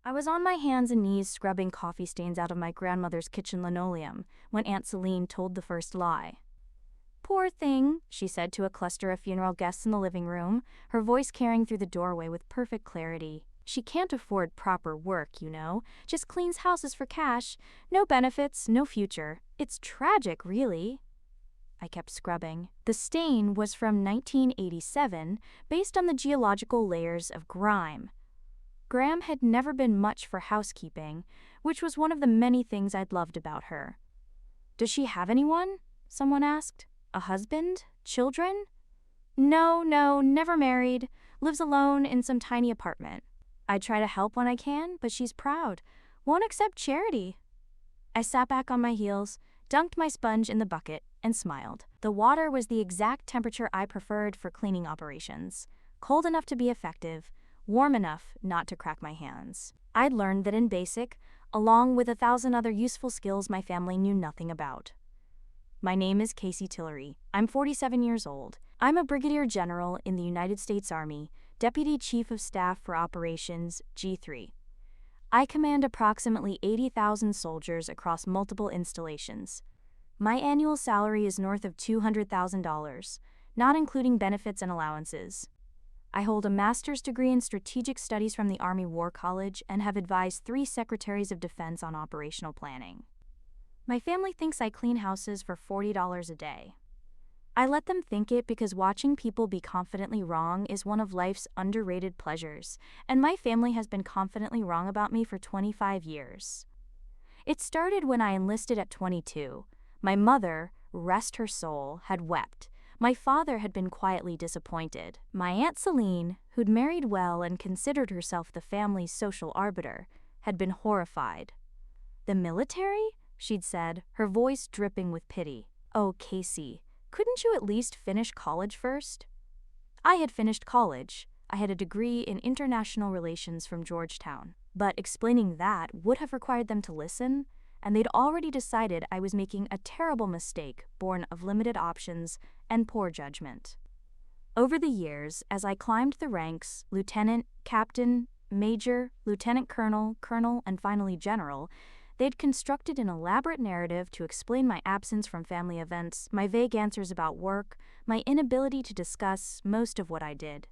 I was on my hands and knees scrubbing coffee stains out of my grandmother's kitchen linoleum when Aunt Celine told the first lie. "Poor thing," she said to a cluster of funeral guests in the living room, her voice carrying through the doorway with perfect clarity. "She can't afford proper work, you know, just cleans houses for cash, no benefits, no future. It's tragic, really." I kept scrubbing. The stain was from 1987, based on the geological layers of grime. Graham had never been much for housekeeping, which was one of the many things I'd loved about her. "Does she have anyone?" someone asked. "A husband? Children?" No, never married. Lives alone in some tiny apartment. I try to help when I can, but she's proud. Won't accept charity." I sat back on my heels, dunked my sponge in the bucket, and smiled. The water was the exact temperature I preferred for cleaning operations. Cold enough to be effective, warm enough not to crack my hands. I'd learned that in basic, along with 1,000 other useful skills my family knew nothing about. My name is Casey Tillery. I'm 47 years old. I'm a brigadier general in the United States Army, Deputy Chief of Staff for Operations, G3. I command approximately 80,000 soldiers across multiple installations. My annual salary is north of $200,000, not including benefits and allowances. I hold a master's degree in strategic studies from the Army War College and have advised 3 secretaries of defense on operational planning. My family thinks I clean houses for $40 a day. I let them think it because watching people be confidently wrong is one of life's underrated pleasures, and my family has been confidently wrong about me for 25 years. It started when I enlisted at 22. My mother, rest her soul, had wept. My father had been quietly disappointed. My Aunt Celine, who'd married well and considered herself the family's social arbiter, had been horrified. "The military?" she'd said, her voice dripping with pity. "Oh, Casey, couldn't you at least finish college first?" I had finished college. I had a degree in international relations from Georgetown. But explaining that would have required them to listen, and they'd already decided I was making a terrible mistake born of limited options and poor judgment. Over the years, as I climbed the ranks, lieutenant, captain, major, lieutenant colonel, and finally general, they'd constructed an elaborate narrative to explain my absence from family events, my vague answers about work, my inability to discuss most of what I did.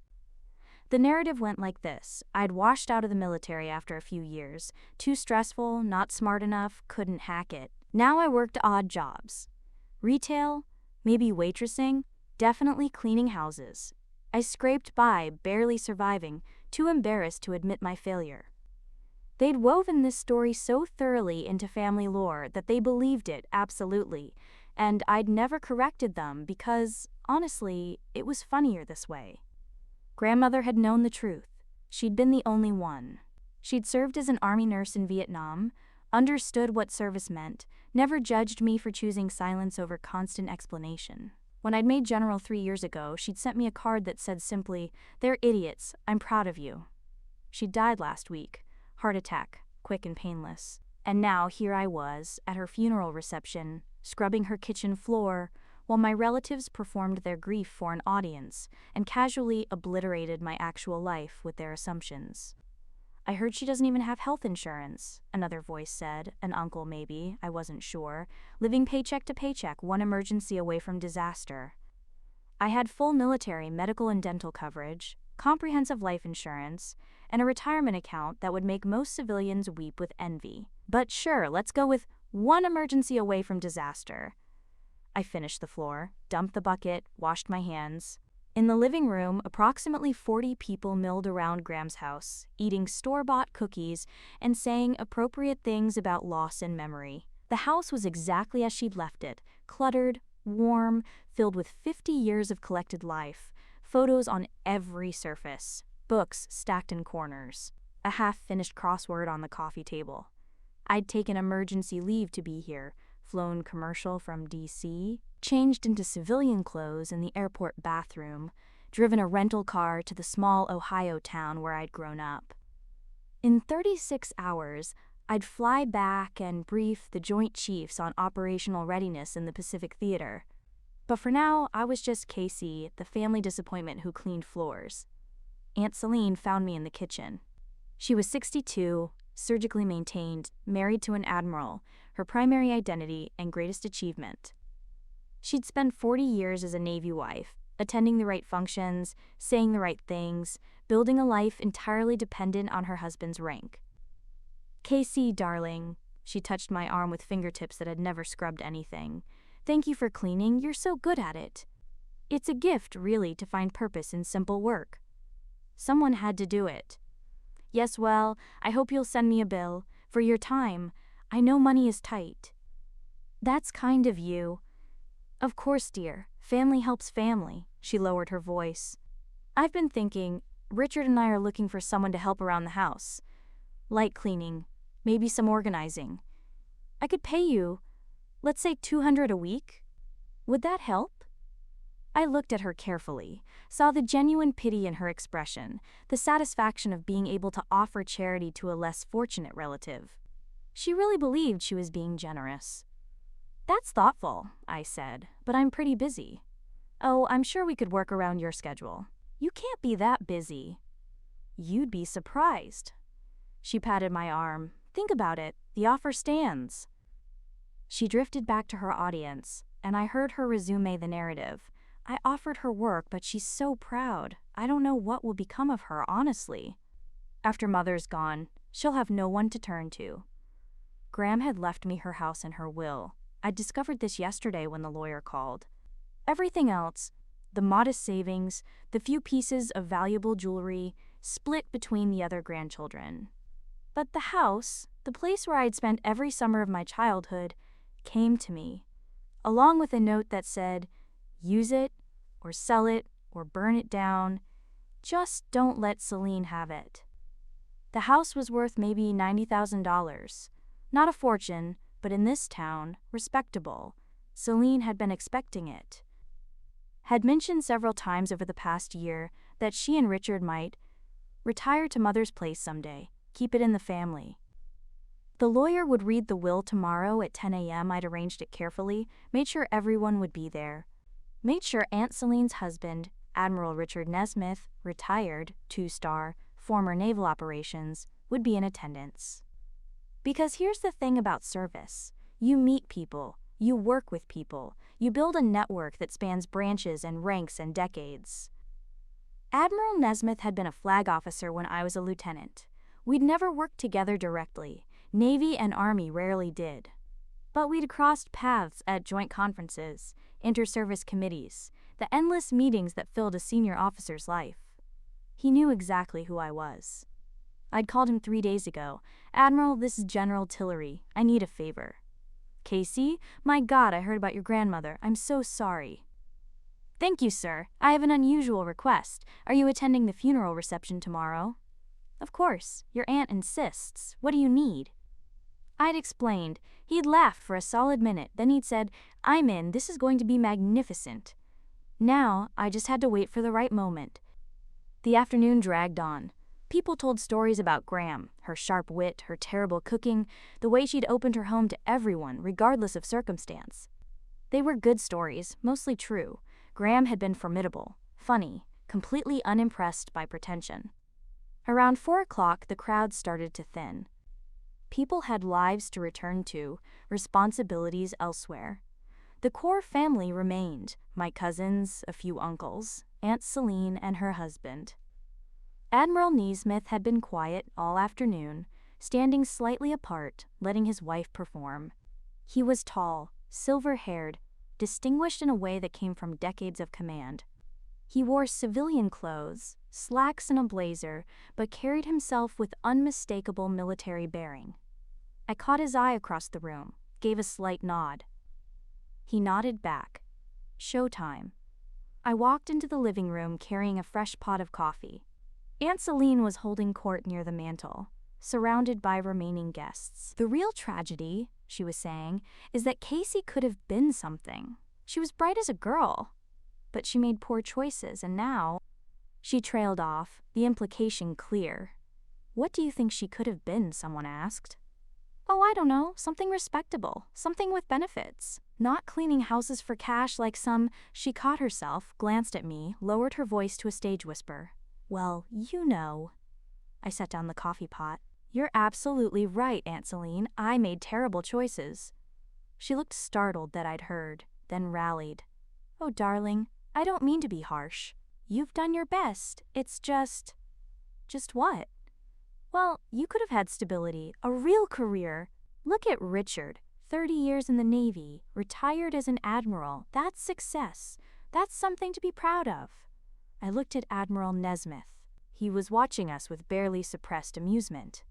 The narrative went like this: I'd washed out of the military after a few years. Too stressful, not smart enough, couldn't hack it. Now I worked odd jobs. Retail, maybe waitressing, definitely cleaning houses. I scraped by, barely surviving, too embarrassed to admit my failure. They'd woven this story so thoroughly into family lore that they believed it absolutely, and I'd never corrected them because, honestly, it was funnier this way. Grandmother had known the truth. She'd been the only one. She'd served as an army nurse in Vietnam, understood what service meant, never judged me for choosing silence over constant explanation. When I'd made general 3 years ago, she'd sent me a card that said simply, "They're idiots, I'm proud of you." She died last week. Heart attack, quick and painless. And now here I was, at her funeral reception, scrubbing her kitchen floor, while my relatives performed their grief for an audience and casually obliterated my actual life with their assumptions. "I heard she doesn't even have health insurance," another voice said, an uncle maybe, I wasn't sure, living paycheck to paycheck, one emergency away from disaster. I had full military medical and dental coverage, comprehensive life insurance, and a retirement account that would make most civilians weep with envy. But sure, let's go with one emergency away from disaster. I finished the floor, dumped the bucket, washed my hands. In the living room, approximately 40 people milled around Graham's house, eating store-bought cookies and saying appropriate things about loss and memory. The house was exactly as she'd left it, cluttered, warm, filled with 50 years of collected life, photos on every surface, books stacked in corners, a half-finished crossword on the coffee table. I'd taken emergency leave to be here, flown commercial from D.C., changed into civilian clothes in the airport bathroom, driven a rental car to the small Ohio town where I'd grown up. In 36 hours, I'd fly back and brief the Joint Chiefs on operational readiness in the Pacific Theater. But for now, I was just Casey, the family disappointment who cleaned floors. Aunt Celine found me in the kitchen. She was 62, surgically maintained, married to an admiral, her primary identity and greatest achievement. She'd spent 40 years as a Navy wife, attending the right functions, saying the right things, building a life entirely dependent on her husband's rank. "Casey, darling," she touched my arm with fingertips that had never scrubbed anything. "Thank you for cleaning, you're so good at it. It's a gift, really, to find purpose in simple work. Someone had to do it. Yes, well, I hope you'll send me a bill. For your time, I know money is tight." "That's kind of you." "Of course, dear. Family helps family," she lowered her voice. "I've been thinking, Richard and I are looking for someone to help around the house. Light cleaning, maybe some organizing. I could pay you, let's say $200 a week. Would that help?" I looked at her carefully, saw the genuine pity in her expression, the satisfaction of being able to offer charity to a less fortunate relative. She really believed she was being generous. "That's thoughtful," I said, "but I'm pretty busy." "Oh, I'm sure we could work around your schedule." "You can't be that busy." "You'd be surprised." She patted my arm. "Think about it, the offer stands." She drifted back to her audience, and I heard her resume the narrative. "I offered her work, but she's so proud. I don't know what will become of her, honestly. After Mother's gone, she'll have no one to turn to. Graham had left me her house and her will. I discovered this yesterday when the lawyer called. Everything else, the modest savings, the few pieces of valuable jewelry, split between the other grandchildren. But the house, the place where I'd spent every summer of my childhood, came to me, along with a note that said, 'Use it, or sell it, or burn it down. Just don't let Celine have it.' The house was worth maybe $90,000. Not a fortune, but in this town, respectable. Celine had been expecting it. Had mentioned several times over the past year that she and Richard might retire to Mother's place someday, keep it in the family. The lawyer would read the will tomorrow at 10 a.m. I'd arranged it carefully, made sure everyone would be there. Made sure Aunt Celine's husband, Admiral Richard Nesmith, retired, 2-star, former naval operations, would be in attendance. Because here's the thing about service. You meet people, you work with people, you build a network that spans branches and ranks and decades. Admiral Nesmith had been a flag officer when I was a lieutenant. We'd never worked together directly. Navy and Army rarely did. But we'd crossed paths at joint conferences, inter-service committees, the endless meetings that filled a senior officer's life. He knew exactly who I was. I'd called him 3 days ago. "Admiral, this is General Tillery. I need a favor." "Casey? My God, I heard about your grandmother. I'm so sorry." "Thank you, sir. I have an unusual request. Are you attending the funeral reception tomorrow?" "Of course. Your aunt insists. What do you need?" I'd explained. He'd laughed for a solid minute, then he'd said, "I'm in. This is going to be magnificent." Now, I just had to wait for the right moment. The afternoon dragged on. People told stories about Graham, her sharp wit, her terrible cooking, the way she'd opened her home to everyone, regardless of circumstance. They were good stories, mostly true. Graham had been formidable, funny, completely unimpressed by pretension. Around 4 o'clock, the crowd started to thin. People had lives to return to, responsibilities elsewhere. The core family remained, my cousins, a few uncles, Aunt Celine and her husband. Admiral Nesmith had been quiet all afternoon, standing slightly apart, letting his wife perform. He was tall, silver-haired, distinguished in a way that came from decades of command. He wore civilian clothes, slacks and a blazer, but carried himself with unmistakable military bearing. I caught his eye across the room, gave a slight nod. He nodded back. Showtime. I walked into the living room carrying a fresh pot of coffee. Aunt Celine was holding court near the mantel, surrounded by remaining guests. "The real tragedy," she was saying, "is that Casey could have been something. She was bright as a girl. But she made poor choices, and now—" She trailed off, the implication clear. "What do you think she could have been?" someone asked. "Oh, I don't know, something respectable, something with benefits. Not cleaning houses for cash like some—" She caught herself, glanced at me, lowered her voice to a stage whisper. "Well, you know." I set down the coffee pot. You're absolutely right, Aunt Celine. I made terrible choices. She looked startled that I'd heard, then rallied. Oh, darling, I don't mean to be harsh. You've done your best. It's just... Just what? Well, you could have had stability, a real career. Look at Richard, 30 years in the Navy, retired as an admiral. That's success. That's something to be proud of. I looked at Admiral Nesmith. He was watching us with barely suppressed amusement.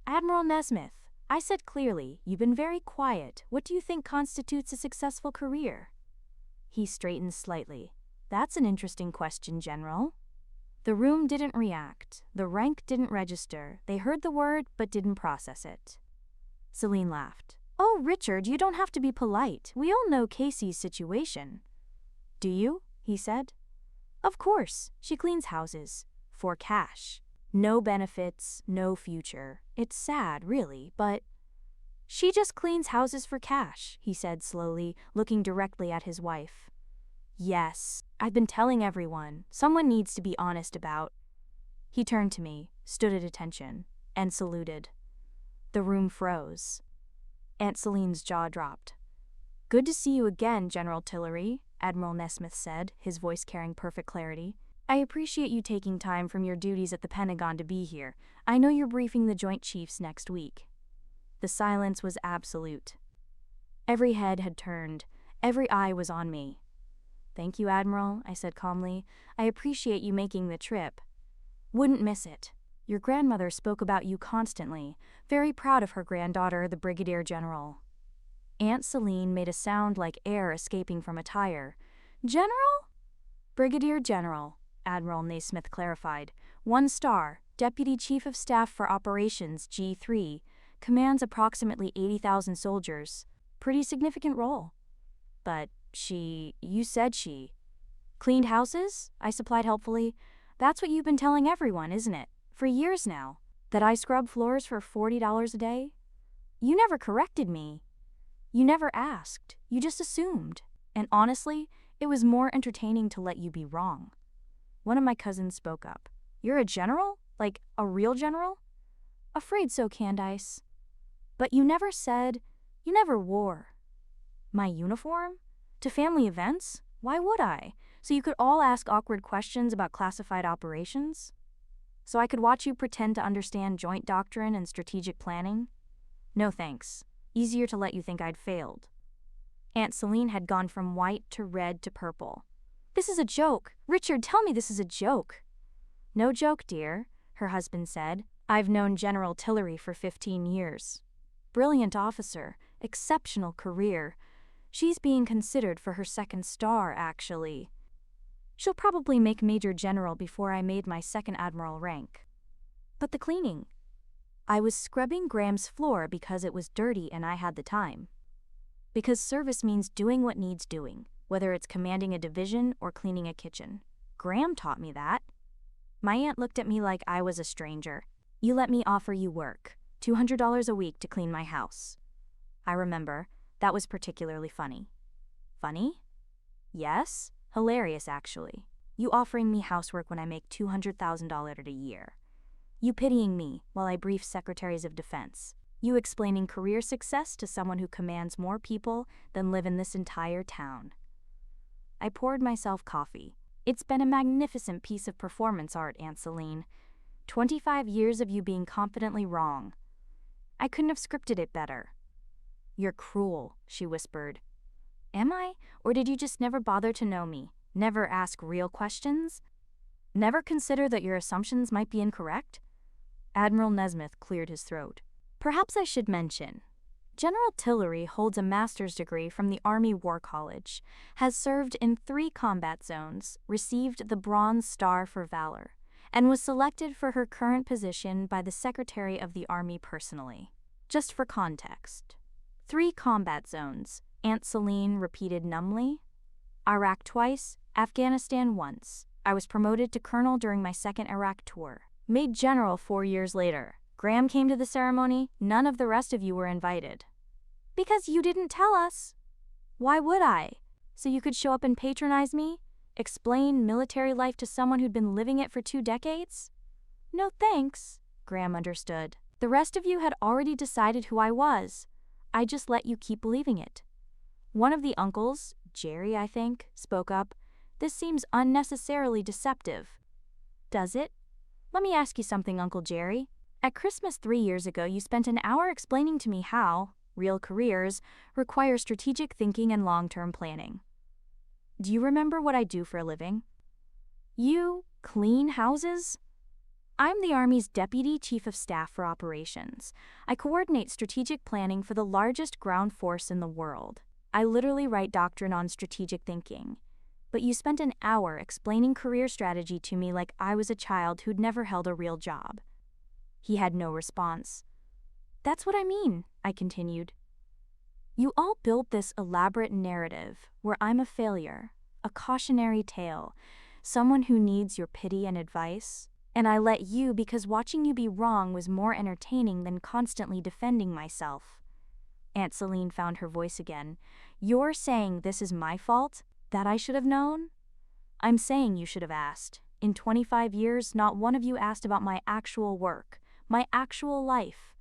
Admiral Nesmith, I said clearly, you've been very quiet. What do you think constitutes a successful career? He straightened slightly. That's an interesting question, General. The room didn't react. The rank didn't register. They heard the word but didn't process it. Celine laughed. Oh, Richard, you don't have to be polite. We all know Casey's situation. Do you? He said. Of course. She cleans houses. For cash. No benefits, no future. It's sad, really, but... She just cleans houses for cash, he said slowly, looking directly at his wife. Yes, I've been telling everyone. Someone needs to be honest about... He turned to me, stood at attention, and saluted. The room froze. Aunt Celine's jaw dropped. Good to see you again, General Tillery, Admiral Nesmith said, his voice carrying perfect clarity. I appreciate you taking time from your duties at the Pentagon to be here. I know you're briefing the Joint Chiefs next week. The silence was absolute. Every head had turned. Every eye was on me. Thank you, Admiral, I said calmly. I appreciate you making the trip. Wouldn't miss it. Your grandmother spoke about you constantly, very proud of her granddaughter, the Brigadier General. Aunt Celine made a sound like air escaping from a tire. General? Brigadier General, Admiral Nesmith clarified. 1 star, Deputy Chief of Staff for Operations, G3, commands approximately 80,000 soldiers. Pretty significant role. But you said she cleaned houses? I supplied helpfully. That's what you've been telling everyone, isn't it? For years now. That I scrub floors for $40 a day? You never corrected me. You never asked. You just assumed. And honestly, it was more entertaining to let you be wrong. One of my cousins spoke up. You're a general? Like a real general? Afraid so, Candice. But you never wore my uniform? To family events? Why would I? So you could all ask awkward questions about classified operations? So I could watch you pretend to understand joint doctrine and strategic planning? No thanks. Easier to let you think I'd failed. Aunt Celine had gone from white to red to purple. This is a joke. Richard, tell me this is a joke. No joke, dear, her husband said. I've known General Tillery for 15 years. Brilliant officer, exceptional career. She's being considered for her 2nd star, actually. She'll probably make Major General before I made my 2nd Admiral rank. But the cleaning. I was scrubbing Graham's floor because it was dirty and I had the time. Because service means doing what needs doing, whether it's commanding a division or cleaning a kitchen. Graham taught me that. My aunt looked at me like I was a stranger. You let me offer you work, $200 a week to clean my house. I remember, that was particularly funny. Funny? Yes, hilarious actually. You offering me housework when I make $200,000 a year. You pitying me while I brief secretaries of defense. You explaining career success to someone who commands more people than live in this entire town. I poured myself coffee. It's been a magnificent piece of performance art, Aunt Celine. 25 years of you being confidently wrong. I couldn't have scripted it better. You're cruel, she whispered. Am I? Or did you just never bother to know me? Never ask real questions? Never consider that your assumptions might be incorrect? Admiral Nesmith cleared his throat. Perhaps I should mention. General Tillery holds a master's degree from the Army War College, has served in 3 combat zones, received the Bronze Star for Valor, and was selected for her current position by the Secretary of the Army personally. Just for context. 3 combat zones, Aunt Celine repeated numbly. Iraq twice, Afghanistan once. I was promoted to colonel during my 2nd Iraq tour. Made general 4 years later. Graham came to the ceremony, none of the rest of you were invited. Because you didn't tell us. Why would I? So you could show up and patronize me? Explain military life to someone who'd been living it for 2 decades? No thanks, Graham understood. The rest of you had already decided who I was. I just let you keep believing it. One of the uncles, Jerry, I think, spoke up. This seems unnecessarily deceptive. Does it? Let me ask you something, Uncle Jerry. At Christmas 3 years ago, you spent an hour explaining to me how real careers require strategic thinking and long-term planning. Do you remember what I do for a living? You clean houses? I'm the Army's Deputy Chief of Staff for Operations. I coordinate strategic planning for the largest ground force in the world. I literally write doctrine on strategic thinking. But you spent an hour explaining career strategy to me like I was a child who'd never held a real job. He had no response. That's what I mean, I continued. You all built this elaborate narrative where I'm a failure, a cautionary tale, someone who needs your pity and advice, and I let you because watching you be wrong was more entertaining than constantly defending myself. Aunt Celine found her voice again. You're saying this is my fault? That I should have known? I'm saying you should have asked. In 25 years, not one of you asked about my actual work, my actual life.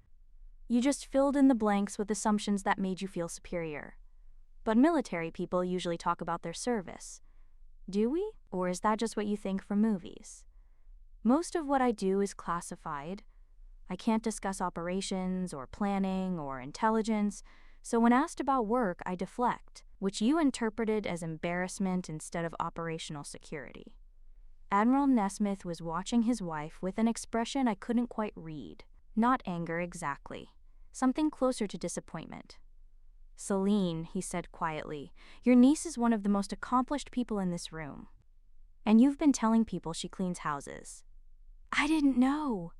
You just filled in the blanks with assumptions that made you feel superior. But military people usually talk about their service. Do we? Or is that just what you think from movies? Most of what I do is classified. I can't discuss operations or planning or intelligence, so when asked about work, I deflect, which you interpreted as embarrassment instead of operational security. Admiral Nesmith was watching his wife with an expression I couldn't quite read. Not anger exactly. Something closer to disappointment. Celine, he said quietly, your niece is one of the most accomplished people in this room. And you've been telling people she cleans houses. I didn't know.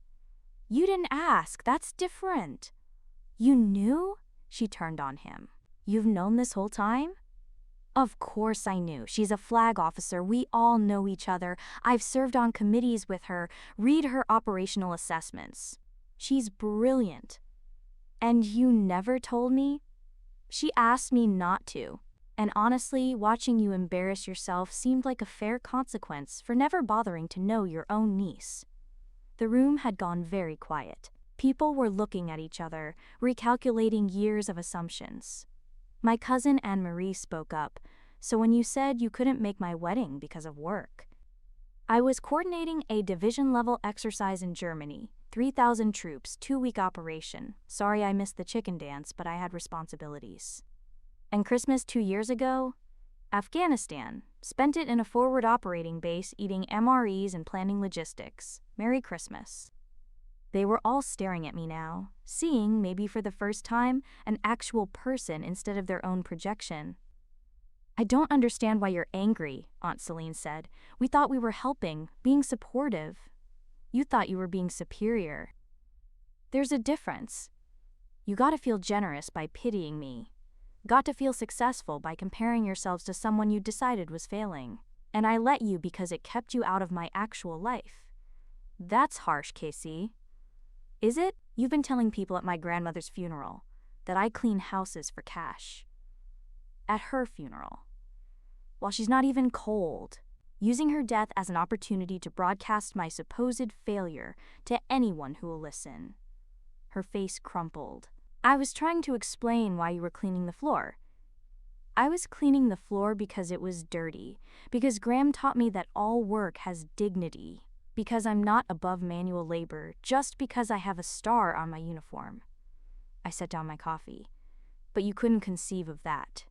You didn't ask. That's different. You knew? She turned on him. You've known this whole time? Of course I knew. She's a flag officer. We all know each other. I've served on committees with her, read her operational assessments. She's brilliant. And you never told me? She asked me not to. And honestly, watching you embarrass yourself seemed like a fair consequence for never bothering to know your own niece. The room had gone very quiet. People were looking at each other, recalculating years of assumptions. My cousin Anne-Marie spoke up, so when you said you couldn't make my wedding because of work. I was coordinating a division-level exercise in Germany, 3,000 troops, 2-week operation. Sorry I missed the chicken dance, but I had responsibilities. And Christmas 2 years ago? Afghanistan. Spent it in a forward operating base eating MREs and planning logistics. Merry Christmas. They were all staring at me now, seeing, maybe for the first time, an actual person instead of their own projection. I don't understand why you're angry, Aunt Celine said. We thought we were helping, being supportive. You thought you were being superior. There's a difference. You got to feel generous by pitying me. Got to feel successful by comparing yourselves to someone you decided was failing. And I let you because it kept you out of my actual life. That's harsh, Casey. Is it? You've been telling people at my grandmother's funeral that I clean houses for cash. At her funeral. While she's not even cold. Using her death as an opportunity to broadcast my supposed failure to anyone who will listen. Her face crumpled. I was trying to explain why you were cleaning the floor. I was cleaning the floor because it was dirty, because Graham taught me that all work has dignity, because I'm not above manual labor just because I have a star on my uniform. I set down my coffee. But you couldn't conceive of that.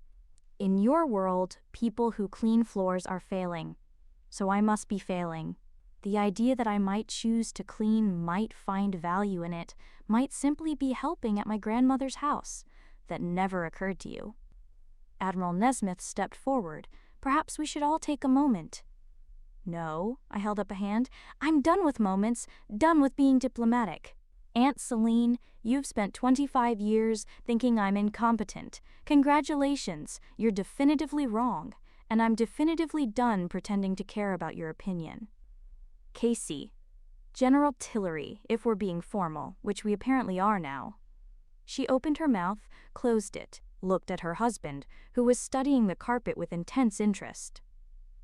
In your world, people who clean floors are failing. So I must be failing. The idea that I might choose to clean, might find value in it, might simply be helping at my grandmother's house. That never occurred to you. Admiral Nesmith stepped forward. Perhaps we should all take a moment. No, I held up a hand. I'm done with moments, done with being diplomatic. Aunt Celine, you've spent 25 years thinking I'm incompetent. Congratulations, you're definitively wrong, and I'm definitively done pretending to care about your opinion. Casey, General Tillery, if we're being formal, which we apparently are now. She opened her mouth, closed it, looked at her husband, who was studying the carpet with intense interest.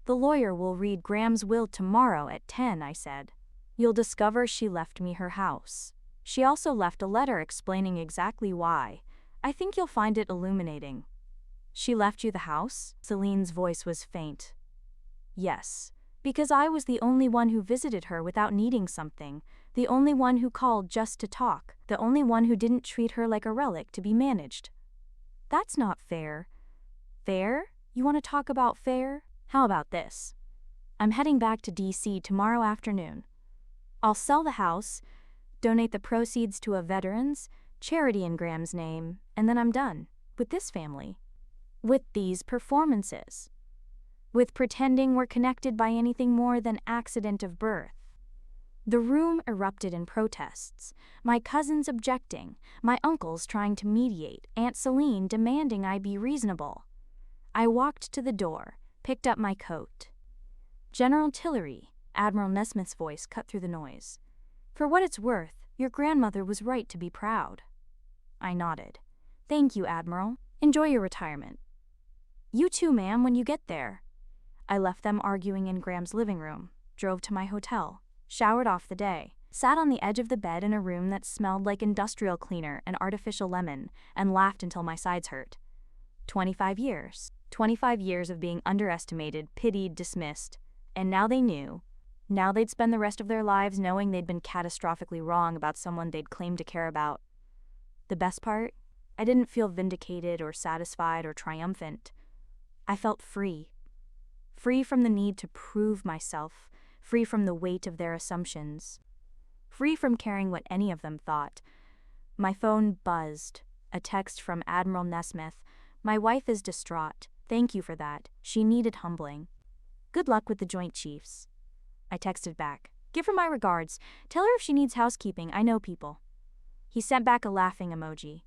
The lawyer will read Graham's will tomorrow at 10, I said. You'll discover she left me her house. She also left a letter explaining exactly why. I think you'll find it illuminating. She left you the house? Celine's voice was faint. Yes, because I was the only one who visited her without needing something, the only one who called just to talk, the only one who didn't treat her like a relic to be managed. That's not fair. Fair? You want to talk about fair? How about this? I'm heading back to DC tomorrow afternoon. I'll sell the house, donate the proceeds to a veterans charity in Graham's name, and then I'm done with this family. With these performances. With pretending we're connected by anything more than accident of birth. The room erupted in protests, my cousins objecting, my uncles trying to mediate, Aunt Celine demanding I be reasonable. I walked to the door, picked up my coat. General Tillery, Admiral Nesmith's voice cut through the noise. For what it's worth, your grandmother was right to be proud. I nodded. Thank you, Admiral. Enjoy your retirement. You too, ma'am, when you get there. I left them arguing in Graham's living room, drove to my hotel, showered off the day, sat on the edge of the bed in a room that smelled like industrial cleaner and artificial lemon, and laughed until my sides hurt. 25 years. 25 years of being underestimated, pitied, dismissed. And now they knew. Now they'd spend the rest of their lives knowing they'd been catastrophically wrong about someone they'd claimed to care about. The best part? I didn't feel vindicated or satisfied or triumphant. I felt free. Free from the need to prove myself, free from the weight of their assumptions, free from caring what any of them thought. My phone buzzed. A text from Admiral Nesmith. My wife is distraught. Thank you for that. She needed humbling. Good luck with the Joint Chiefs. I texted back. Give her my regards. Tell her if she needs housekeeping, I know people. He sent back a laughing emoji.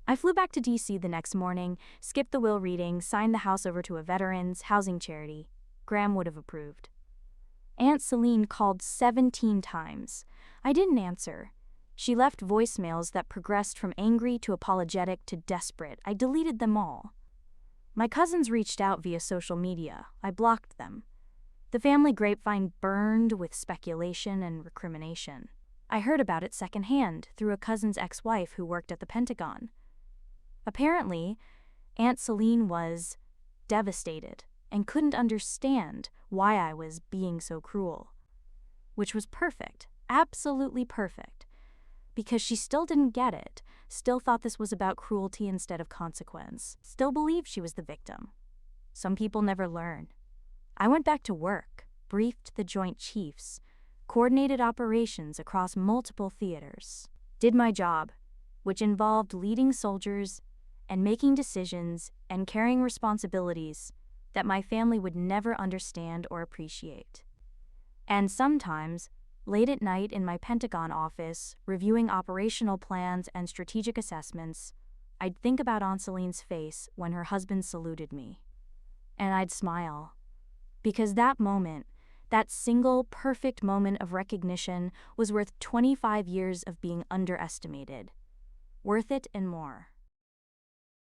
I flew back to DC the next morning, skipped the will reading, signed the house over to a veterans housing charity. Graham would have approved. Aunt Celine called 17 times. I didn't answer. She left voicemails that progressed from angry to apologetic to desperate. I deleted them all. My cousins reached out via social media. I blocked them. The family grapevine burned with speculation and recrimination. I heard about it secondhand through a cousin's ex-wife who worked at the Pentagon. Apparently, Aunt Celine was devastated and couldn't understand why I was being so cruel. Which was perfect, absolutely perfect, because she still didn't get it, still thought this was about cruelty instead of consequence, still believed she was the victim. Some people never learn. I went back to work, briefed the Joint Chiefs, coordinated operations across multiple theaters, did my job, which involved leading soldiers and making decisions and carrying responsibilities that my family would never understand or appreciate. And sometimes, late at night in my Pentagon office, reviewing operational plans and strategic assessments, I'd think about Aunt Celine's face when her husband saluted me. And I'd smile. Because that moment, that single perfect moment of recognition was worth 25 years of being underestimated. Worth it and more.